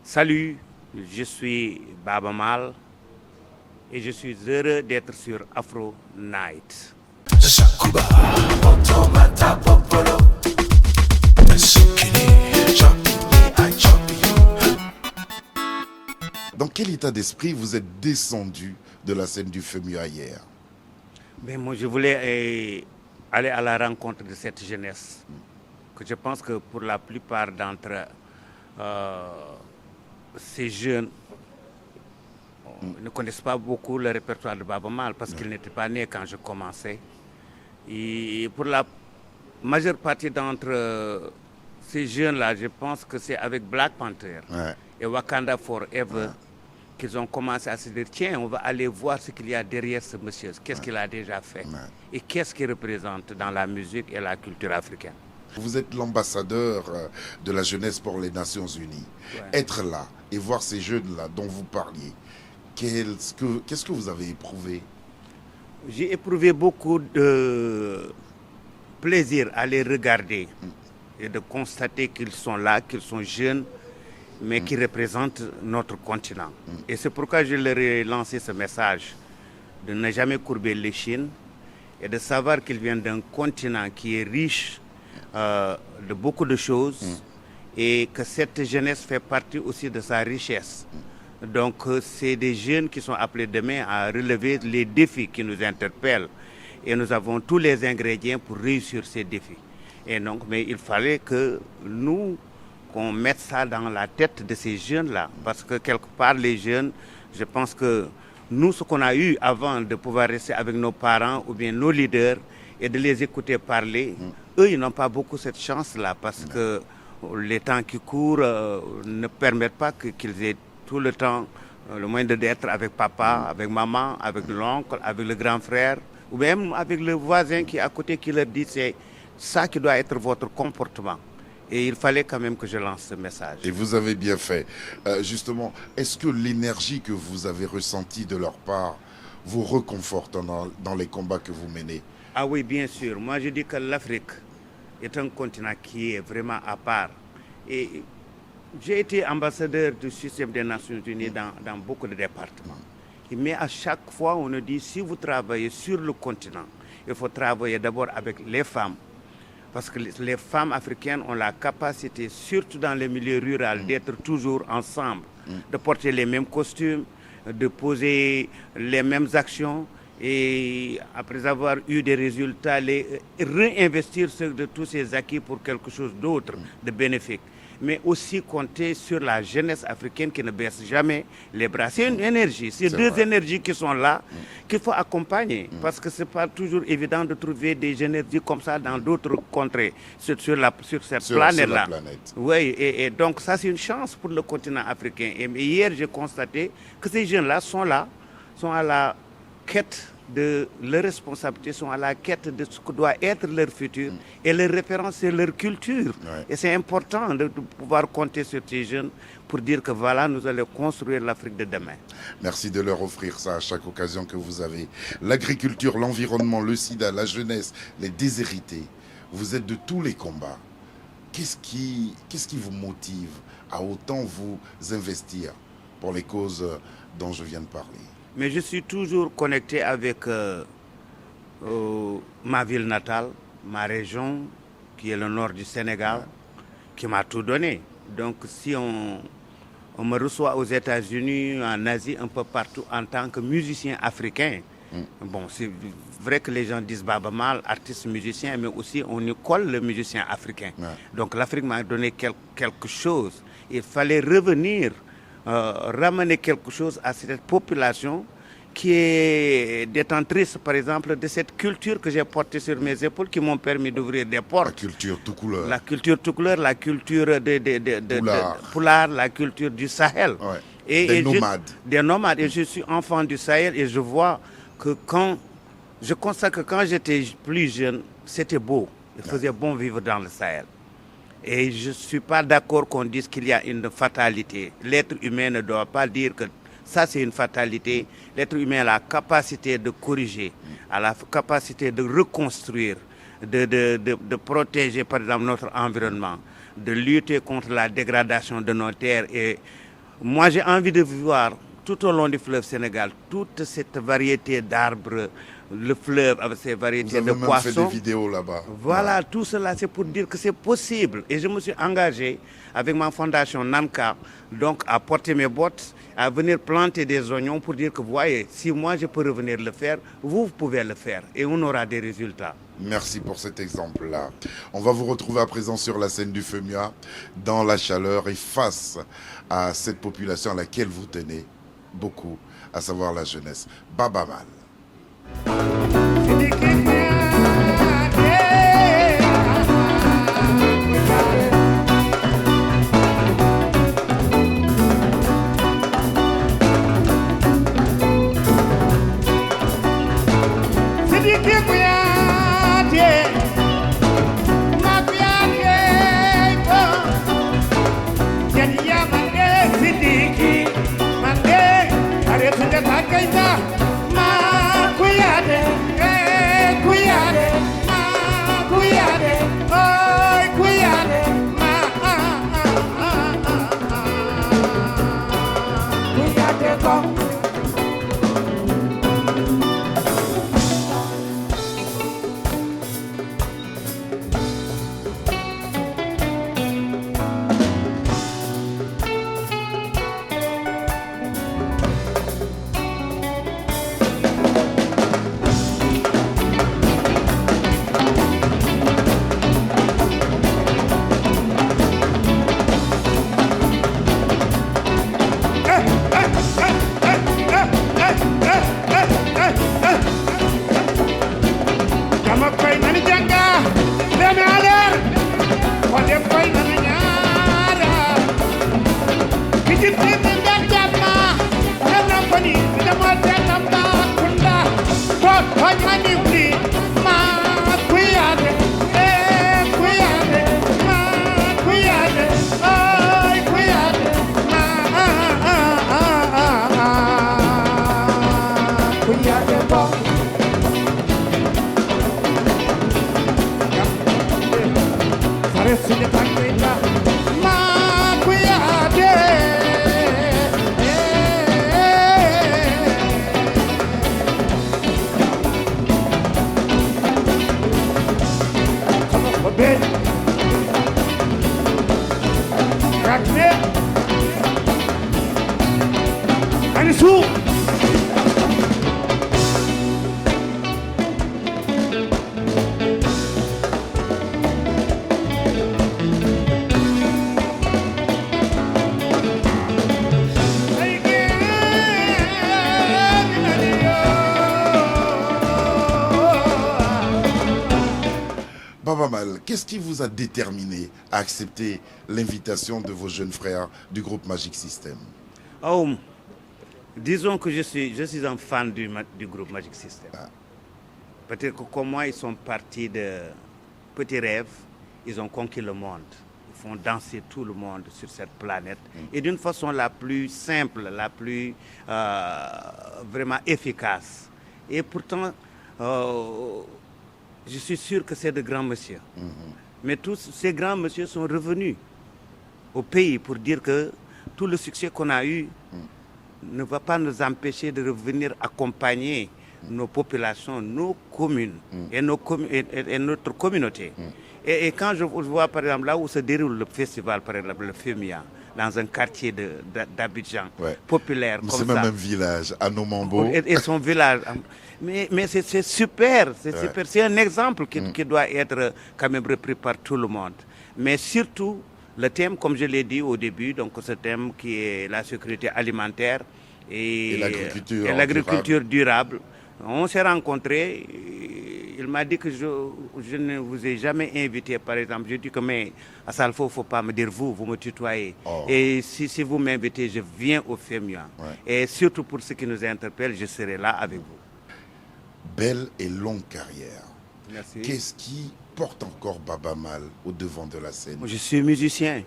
Salut, je suis Baba Mal et je suis heureux d'être sur Afro Night. Dans quel état d'esprit vous êtes descendu de la scène du FEMUA hier? Ben, moi, je voulais aller à la rencontre de cette jeunesse. Que je pense que pour la plupart d'entre ces jeunes ne connaissent pas beaucoup le répertoire de Baba Mal parce qu'ils n'étaient pas nés quand je commençais. Et pour la majeure partie d'entre ces jeunes-là, je pense que c'est avec Black Panther et Wakanda Forever qu'ils ont commencé à se dire, tiens, on va aller voir ce qu'il y a derrière ce monsieur, qu'est-ce qu'il a déjà fait et qu'est-ce qu'il représente dans la musique et la culture africaine. Vous êtes l'ambassadeur de la jeunesse pour les Nations Unies. Être là et voir ces jeunes-là dont vous parliez, qu'est-ce que vous avez éprouvé? J'ai éprouvé beaucoup de plaisir à les regarder et de constater qu'ils sont là, qu'ils sont jeunes, mais qui représentent notre continent. Et c'est pourquoi je leur ai lancé ce message de ne jamais courber l'échine et de savoir qu'ils viennent d'un continent qui est riche de beaucoup de choses et que cette jeunesse fait partie aussi de sa richesse. Donc c'est des jeunes qui sont appelés demain à relever les défis qui nous interpellent et nous avons tous les ingrédients pour réussir ces défis. Et donc, mais il fallait que nous, qu'on mette ça dans la tête de ces jeunes-là parce que quelque part les jeunes, je pense que nous, ce qu'on a eu avant de pouvoir rester avec nos parents ou bien nos leaders et de les écouter parler, eux, ils n'ont pas beaucoup cette chance-là parce que les temps qui courent ne permettent pas qu'ils aient tout le temps le moyen d'être avec papa, avec maman, avec l'oncle, avec le grand frère, ou même avec le voisin qui est à côté qui leur dit c'est ça qui doit être votre comportement. Et il fallait quand même que je lance ce message. Et vous avez bien fait. Justement, est-ce que l'énergie que vous avez ressentie de leur part vous reconforte dans les combats que vous menez? Ah oui, bien sûr. Moi, je dis que l'Afrique est un continent qui est vraiment à part. Et j'ai été ambassadeur du système des Nations Unies dans beaucoup de départements. Mais à chaque fois, on nous dit, si vous travaillez sur le continent, il faut travailler d'abord avec les femmes. Parce que les femmes africaines ont la capacité, surtout dans les milieux ruraux, d'être toujours ensemble, de porter les mêmes costumes, de poser les mêmes actions et après avoir eu des résultats, les réinvestir de tous ces acquis pour quelque chose d'autre, de bénéfique. Mais aussi compter sur la jeunesse africaine qui ne baisse jamais les bras. C'est une énergie, c'est deux énergies qui sont là, qu'il faut accompagner. Parce que ce n'est pas toujours évident de trouver des énergies comme ça dans d'autres contrées, sur cette planète-là. Oui, et donc ça c'est une chance pour le continent africain. Et hier j'ai constaté que ces jeunes-là, sont à la quête de leurs responsabilités, sont à la quête de ce que doit être leur futur et leur référence, c'est leur culture. Et c'est important de pouvoir compter sur ces jeunes pour dire que voilà, nous allons construire l'Afrique de demain. Merci de leur offrir ça à chaque occasion que vous avez. L'agriculture, l'environnement, le sida, la jeunesse, les déshérités, vous êtes de tous les combats. Qu'est-ce qui vous motive à autant vous investir pour les causes dont je viens de parler? Mais je suis toujours connecté avec ma ville natale, ma région, qui est le nord du Sénégal, qui m'a tout donné. Donc si on me reçoit aux États-Unis, en Asie, un peu partout, en tant que musicien africain, bon, c'est vrai que les gens disent Baba Mal, artiste musicien, mais aussi on y colle le musicien africain. Donc l'Afrique m'a donné quelque chose. Il fallait revenir ramener quelque chose à cette population qui est détentrice, par exemple, de cette culture que j'ai portée sur mes épaules, qui m'ont permis d'ouvrir des portes. La culture tout couleur. La culture tout couleur, la culture de Poulard, la culture du Sahel. Des nomades. Des nomades. Et je suis enfant du Sahel et je vois que je constate que quand j'étais plus jeune, c'était beau. Il faisait bon vivre dans le Sahel. Et je ne suis pas d'accord qu'on dise qu'il y a une fatalité. L'être humain ne doit pas dire que ça c'est une fatalité. L'être humain a la capacité de corriger, a la capacité de reconstruire, de protéger par exemple notre environnement, de lutter contre la dégradation de nos terres. Et moi j'ai envie de voir tout au long du fleuve Sénégal toute cette variété d'arbres, le fleuve avec ses variétés de poissons. Vous avez même fait des vidéos là-bas. Voilà, tout cela c'est pour dire que c'est possible. Et je me suis engagé avec ma fondation Nanka donc à porter mes bottes, à venir planter des oignons pour dire que vous voyez, si moi je peux revenir le faire, vous pouvez le faire et on aura des résultats. Merci pour cet exemple-là. On va vous retrouver à présent sur la scène du FEMIA, dans la chaleur et face à cette population à laquelle vous tenez beaucoup, à savoir la jeunesse. Baba Mal. Baba Mal, qu'est-ce qui vous a déterminé à accepter l'invitation de vos jeunes frères du groupe Magic System? Oh, disons que je suis un fan du groupe Magic System. Ah. Peut-être que comme moi, ils sont partis de petits rêves, ils ont conquis le monde. Ils font danser tout le monde sur cette planète. Et d'une façon la plus simple, la plus vraiment efficace. Et pourtant, je suis sûr que c'est de grands messieurs. Mais tous ces grands messieurs sont revenus au pays pour dire que tout le succès qu'on a eu ne va pas nous empêcher de revenir accompagner nos populations, nos communes et notre communauté. Et quand je vois par exemple là où se déroule le festival, par exemple le FEMIA, dans un quartier d'Abidjan, populaire comme ça. C'est même un village, à Nomambo. Et son village. Mais c'est super, super. C'est un exemple qui doit être quand même repris par tout le monde. Mais surtout, le thème, comme je l'ai dit au début, donc ce thème qui est la sécurité alimentaire et l'agriculture durable. On s'est rencontrés, il m'a dit que je ne vous ai jamais invité, par exemple. Je dis que mais à Salfo, il ne faut pas me dire vous me tutoyez. Oh. Et si vous m'invitez, je viens au FEMIA. Et surtout pour ce qui nous interpelle, je serai là avec vous. Belle et longue carrière. Merci. Qu'est-ce qui porte encore Baba Mal au devant de la scène? Je suis musicien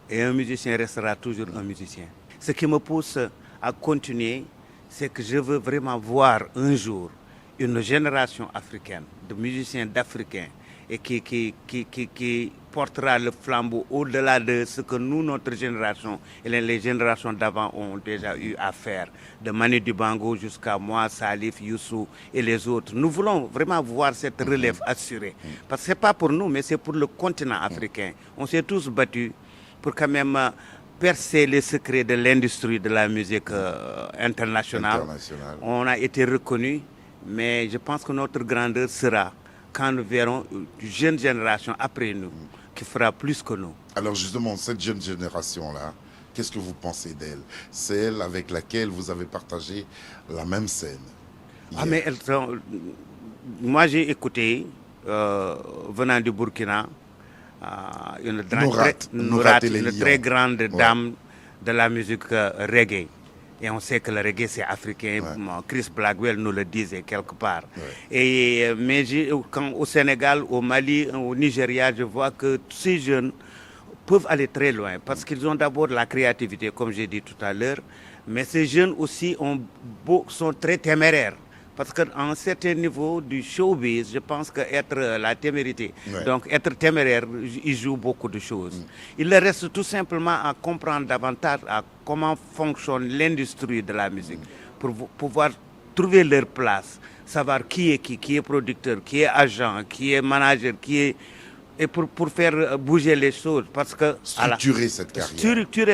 et un musicien restera toujours un musicien. Ce qui me pousse à continuer, c'est que je veux vraiment voir un jour une génération africaine, de musiciens d'Africains, et qui portera le flambeau au-delà de ce que nous, notre génération et les générations d'avant ont déjà eu à faire, de Manu Dibango jusqu'à moi, Salif, Youssou et les autres. Nous voulons vraiment voir cette relève assurée. Parce que ce n'est pas pour nous, mais c'est pour le continent africain. On s'est tous battus pour quand même percer les secrets de l'industrie de la musique internationale. On a été reconnus, mais je pense que notre grandeur sera quand nous verrons une jeune génération après nous qui fera plus que nous. Alors justement, cette jeune génération-là, qu'est-ce que vous pensez d'elle? C'est elle avec laquelle vous avez partagé la même scène. Ah, mais moi j'ai écouté, venant du Burkina, une très grande dame de la musique reggae. Et on sait que le reggae c'est africain. Chris Blackwell nous le disait quelque part. Mais quand au Sénégal, au Mali, au Nigeria, je vois que tous ces jeunes peuvent aller très loin parce qu'ils ont d'abord la créativité, comme j'ai dit tout à l'heure. Mais ces jeunes aussi sont très téméraires. Parce qu'à un certain niveau du showbiz, je pense qu'être la témérité, donc être téméraire, il joue beaucoup de choses. Il leur reste tout simplement à comprendre davantage à comment fonctionne l'industrie de la musique pour pouvoir trouver leur place, savoir qui est producteur, qui est agent, qui est manager, et pour faire bouger les choses. Parce que structurer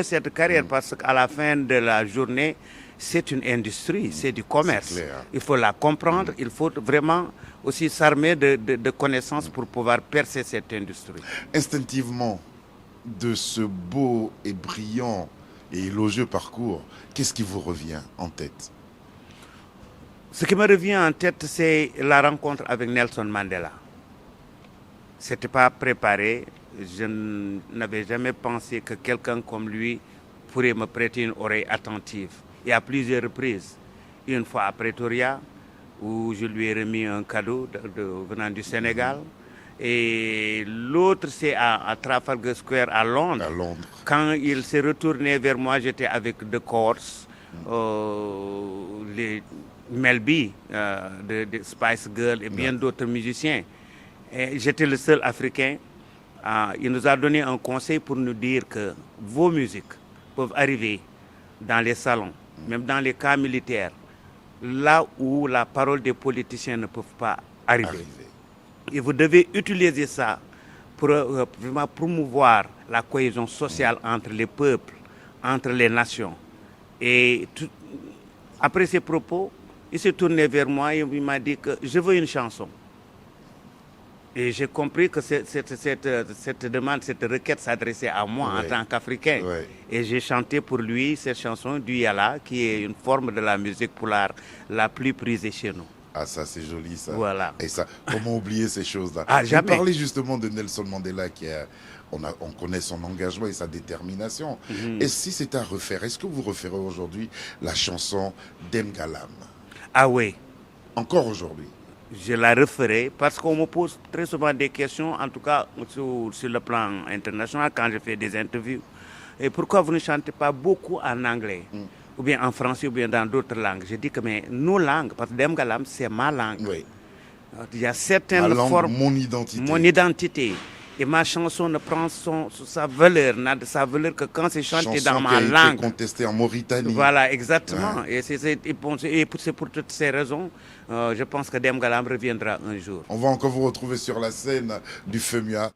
cette carrière. Parce qu'à la fin de la journée, c'est une industrie, c'est du commerce. Il faut la comprendre, il faut vraiment aussi s'armer de connaissances pour pouvoir percer cette industrie. Instinctivement, de ce beau et brillant et élogieux parcours, qu'est-ce qui vous revient en tête? Ce qui me revient en tête, c'est la rencontre avec Nelson Mandela. Ce n'était pas préparé. Je n'avais jamais pensé que quelqu'un comme lui pourrait me prêter une oreille attentive. Et à plusieurs reprises, une fois à Pretoria, où je lui ai remis un cadeau venant du Sénégal, et l'autre c'est à Trafalgar Square à Londres. Quand il s'est retourné vers moi, j'étais avec The Corrs, les Melby, de Spice Girl et bien d'autres musiciens. Et j'étais le seul Africain. Il nous a donné un conseil pour nous dire que vos musiques peuvent arriver dans les salons, même dans les cas militaires, là où la parole des politiciens ne peuvent pas arriver. Et vous devez utiliser ça pour vraiment promouvoir la cohésion sociale entre les peuples, entre les nations. Et après ces propos, il s'est tourné vers moi et il m'a dit que je veux une chanson. Et j'ai compris que cette demande, cette requête s'adressait à moi en tant qu'Africain. Et j'ai chanté pour lui cette chanson du Yala, qui est une forme de la musique pulaar la plus prisée chez nous. Ah, ça c'est joli ça. Voilà. Et ça, comment oublier ces choses-là? Vous parlez justement de Nelson Mandela on connaît son engagement et sa détermination. Et si c'était à refaire, est-ce que vous referez aujourd'hui la chanson d'Mgalam? Ah oui. Encore aujourd'hui? Je la referai parce qu'on me pose très souvent des questions, en tout cas sur le plan international, quand je fais des interviews. Et pourquoi vous ne chantez pas beaucoup en anglais, ou bien en français, ou bien dans d'autres langues? Je dis que mais nos langues, parce que Demgalam, c'est ma langue. Il y a certaines formes. Mon identité. Et ma chanson ne prend sa valeur, n'a de sa valeur que quand c'est chanté dans ma langue. Contesté en Mauritanie. Voilà, exactement. Et c'est pour toutes ces raisons, je pense que Demgalam reviendra un jour. On va encore vous retrouver sur la scène du FEMUA.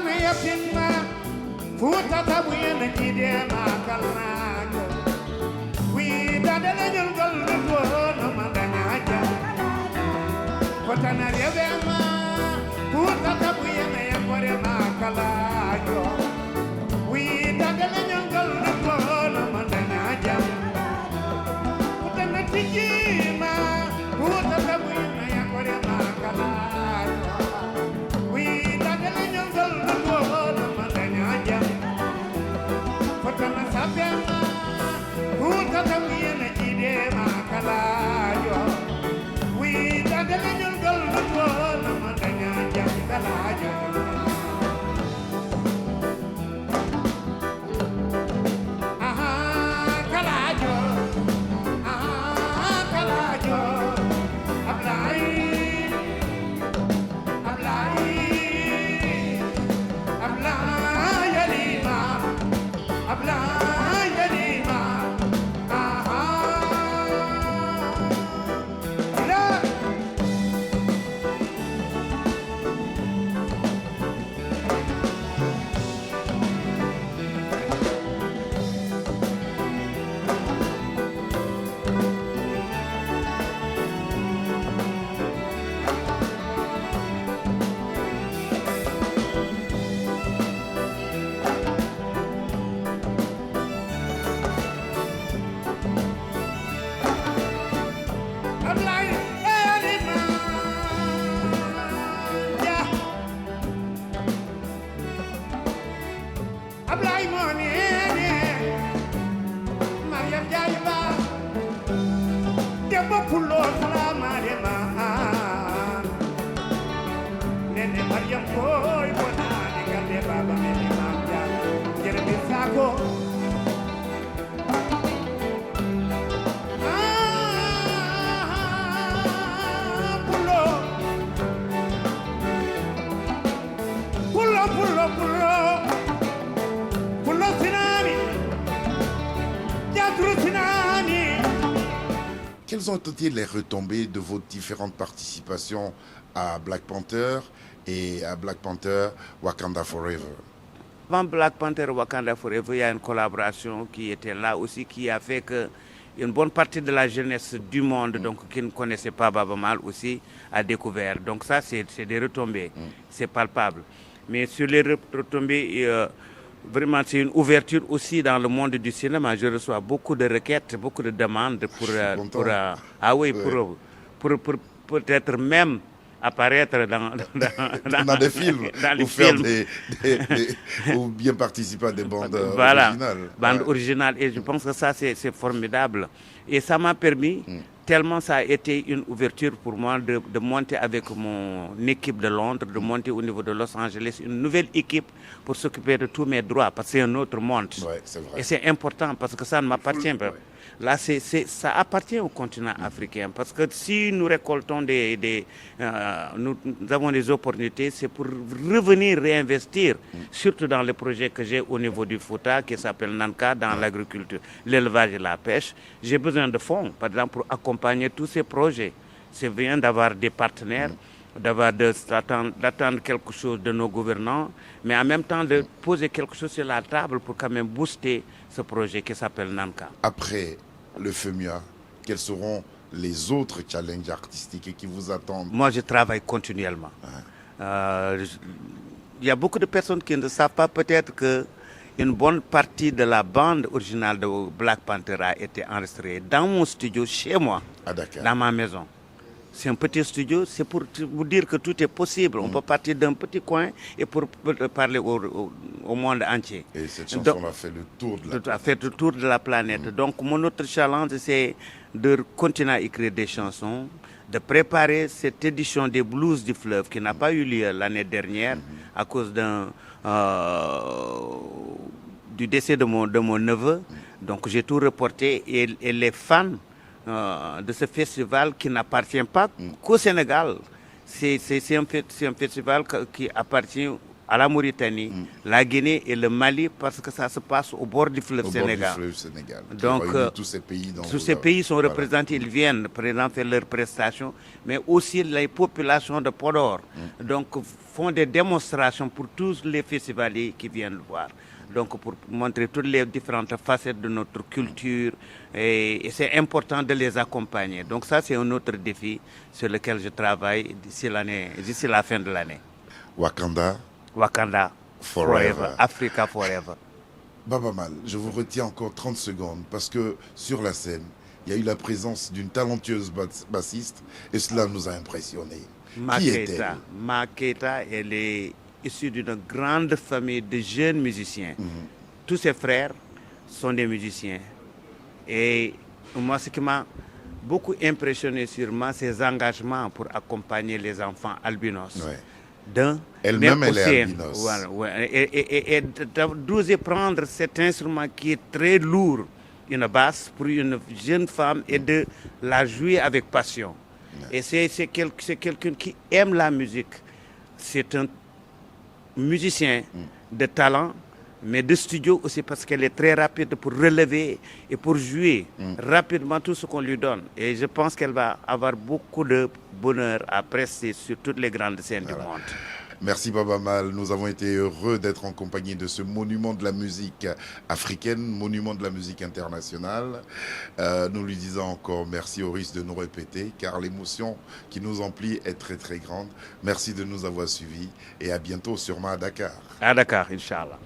me yapinma futa tabuyen kide makalnajo wi dadele nyol gol no mandanyaja kotana revema futa tabuyen yakore makalajo wi dadele nyol gol no mandanyaja kotana tijima futa tabuyen yakore makalajo wi dadele nyol gol no mandanyaja kotana sabema futa tabuyen kide makalajo wi dadele nyol gol no mandanyaja kalajo Quelles ont été les retombées de vos différentes participations à Black Panther et à Black Panther Wakanda Forever? Avant Black Panther Wakanda Forever, il y a une collaboration qui était là aussi, qui a fait que une bonne partie de la jeunesse du monde, donc qui ne connaissait pas Baaba Maal aussi, a découvert. Donc ça, c'est des retombées, c'est palpable. Mais sur les retombées, vraiment, c'est une ouverture aussi dans le monde du cinéma. Je reçois beaucoup de requêtes, beaucoup de demandes pour peut-être même apparaître dans des films, dans ou faire ou bien participer à des bandes originales. Bandes originales. Et je pense que ça, c'est formidable. Et ça m'a permis, tellement ça a été une ouverture pour moi de monter avec mon équipe de Londres, de monter au niveau de Los Angeles, une nouvelle équipe pour s'occuper de tous mes droits, parce que c'est un autre monde. Ouais, c'est vrai. Et c'est important parce que ça ne m'appartient pas. Là, ça appartient au continent africain, parce que si nous récoltons nous avons des opportunités, c'est pour revenir réinvestir, surtout dans les projets que j'ai au niveau du Fouta, qui s'appelle Nanka, dans l'agriculture, l'élevage et la pêche. J'ai besoin de fonds, par exemple, pour accompagner tous ces projets. C'est bien d'avoir des partenaires, d'attendre quelque chose de nos gouvernants, mais en même temps de poser quelque chose sur la table pour quand même booster ce projet qui s'appelle Nanka. Après le FEMIA, quels seront les autres challenges artistiques qui vous attendent? Moi, je travaille continuellement. Il y a beaucoup de personnes qui ne savent pas peut-être qu'une bonne partie de la bande originale de Black Panther a été enregistrée dans mon studio, chez moi, dans ma maison. C'est un petit studio, c'est pour vous dire que tout est possible. On peut partir d'un petit coin et pour parler au monde entier. Et cette chanson a fait le tour de la planète. A fait le tour de la planète. Donc mon autre challenge, c'est de continuer à écrire des chansons, de préparer cette édition des Blues du Fleuve qui n'a pas eu lieu l'année dernière à cause du décès de mon neveu. Donc j'ai tout reporté et les fans de ce festival qui n'appartient pas qu'au Sénégal. C'est un festival qui appartient à la Mauritanie, la Guinée et le Mali, parce que ça se passe au bord du fleuve Sénégal. Donc, tous ces pays, tous ces pays sont représentés, ils viennent présenter leurs prestations, mais aussi les populations de Podor. Donc, font des démonstrations pour tous les festivaliers qui viennent voir. Donc, pour montrer toutes les différentes facettes de notre culture, et c'est important de les accompagner. Donc, ça, c'est un autre défi sur lequel je travaille d'ici la fin de l'année. Wakanda forever. Africa forever. Baba Mal, je vous retiens encore 30 secondes parce que sur la scène, il y a eu la présence d'une talentueuse bassiste et cela nous a impressionnés. Qui est-elle? Ma Keita, elle est issue d'une grande famille de jeunes musiciens. Tous ses frères sont des musiciens. Et moi, ce qui m'a beaucoup impressionné sûrement, ses engagements pour accompagner les enfants albinos. Elle-même, elle est albinos. Voilà. Et d'oser prendre cet instrument qui est très lourd, une basse, pour une jeune femme et de la jouer avec passion. Et c'est quelqu'un qui aime la musique. C'est un musicien de talent, mais de studio aussi parce qu'elle est très rapide pour relever et pour jouer rapidement tout ce qu'on lui donne. Et je pense qu'elle va avoir beaucoup de bonheur à prester sur toutes les grandes scènes du monde. Merci Baba Mal, nous avons été heureux d'être en compagnie de ce monument de la musique africaine, monument de la musique internationale. Nous lui disons encore merci au risque de nous répéter car l'émotion qui nous emplit est très très grande. Merci de nous avoir suivis et à bientôt sûrement à Dakar. À Dakar, Inch'Allah.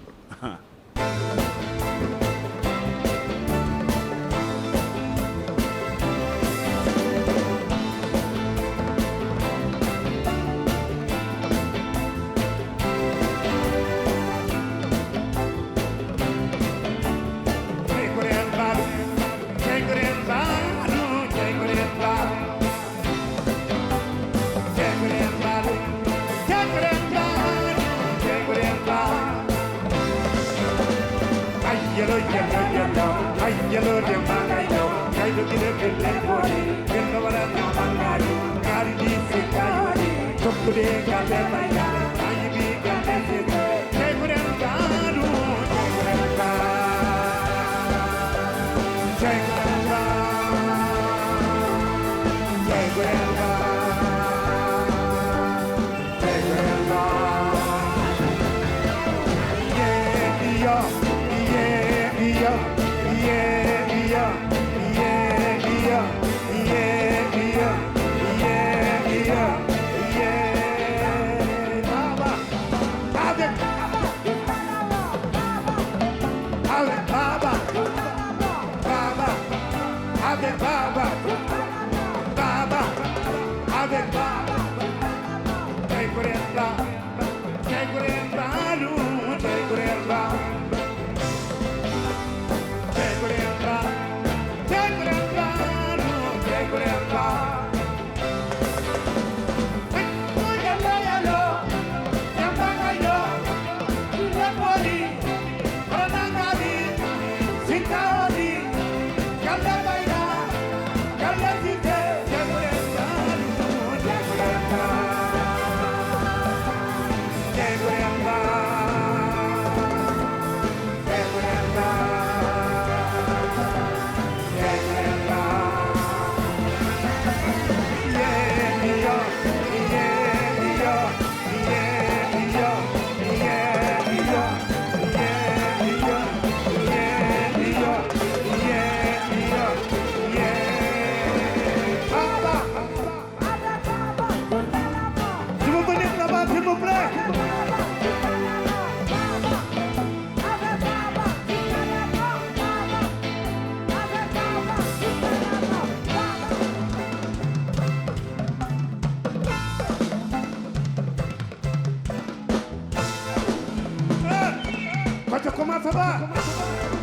Comment ça va?